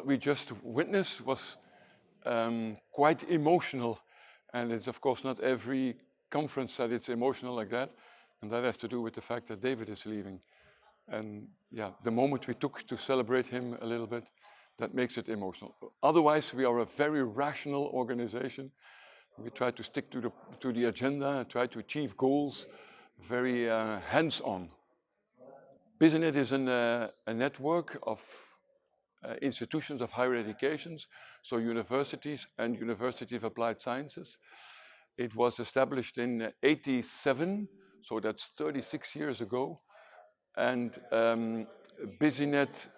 what we just witnessed was quite emotional, and it's of course not every conference that it's emotional like that, and that has to do with the fact that David is leaving. And yeah, the moment we took to celebrate him a little bit, that makes it emotional. Otherwise, we are a very rational organization. We try to stick to the agenda, try to achieve goals, very hands-on. Businet is a network of institutions of higher educations, so universities and University of Applied Sciences. It was established in '87, so that's 36 years ago. And Businet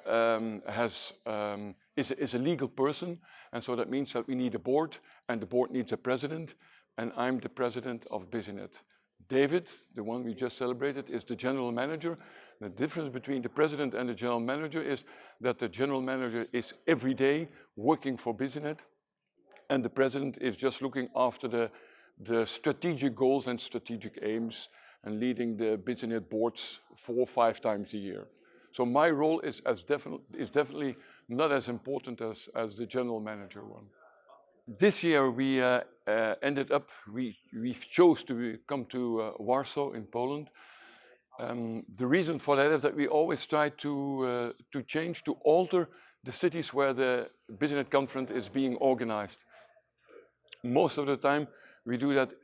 is a legal person, and so that means that we need a board, and the board needs a president, and I'm the president of Businet. David, the one we just celebrated, is the general manager. The difference between the president and the general manager is that the general manager is every day working for Businet, and the president is just looking after the strategic goals and strategic aims and leading the Businet boards 4 or 5 times a year. So my role is definitely not as important as the general manager one. This year we we chose to come to Warsaw in Poland. The reason for that is that we always try to alter the cities where the Businet conference is being organized. Most of the time we do that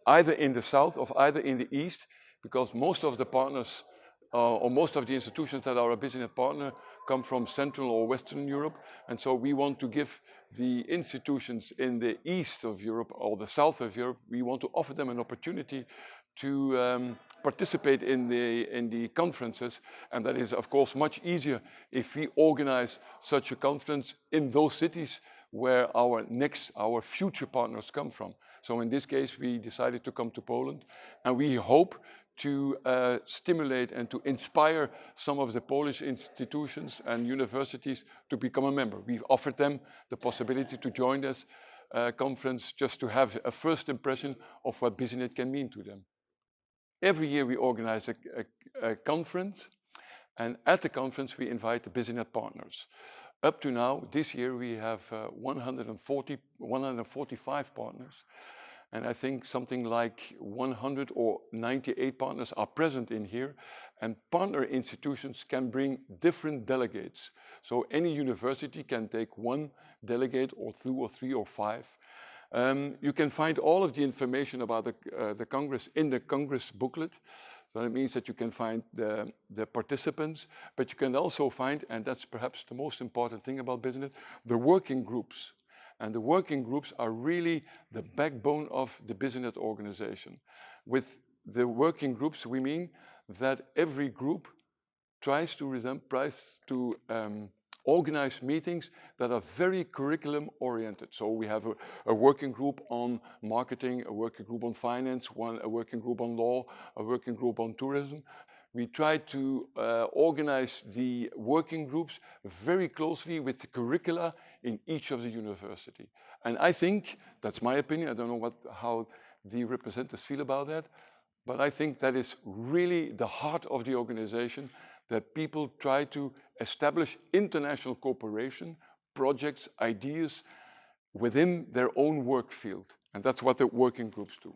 either in the south or either in the east, because most of the partners or most of the institutions that are a Businet partner come from Central or Western Europe, and so we want to give the institutions in the east of Europe or the south of Europe, we want to offer them an opportunity to participate in the conferences, and that is of course much easier if we organize such a conference in those cities where our future partners come from. So in this case, we decided to come to Poland, and we hope to stimulate and to inspire some of the Polish institutions and universities to become a member. We've offered them the possibility to join this conference just to have a first impression of what Businet can mean to them. Every year we organize a conference, and at the conference we invite the Businet partners. Up to now, this year we have 145 partners, and I think something like 198 partners are present in here, and partner institutions can bring different delegates. So any university can take 1 delegate or 2 or 3 or 5. You can find all of the information about the Congress in the Congress booklet. So that means that you can find the participants, but you can also find, and that's perhaps the most important thing about Businet, the working groups. And the working groups are really the backbone of the Businet organization. With the working groups, we mean that every group tries to organize meetings that are very curriculum oriented. So we have a working group on marketing, a working group on finance, a working group on law, a working group on tourism. We try to organize the working groups very closely with the curricula in each of the university. And I think, that's my opinion, I don't know how the representatives feel about that, but I think that is really the heart of the organization, that people try to establish international cooperation, projects, ideas within their own work field. And that's what the working groups do.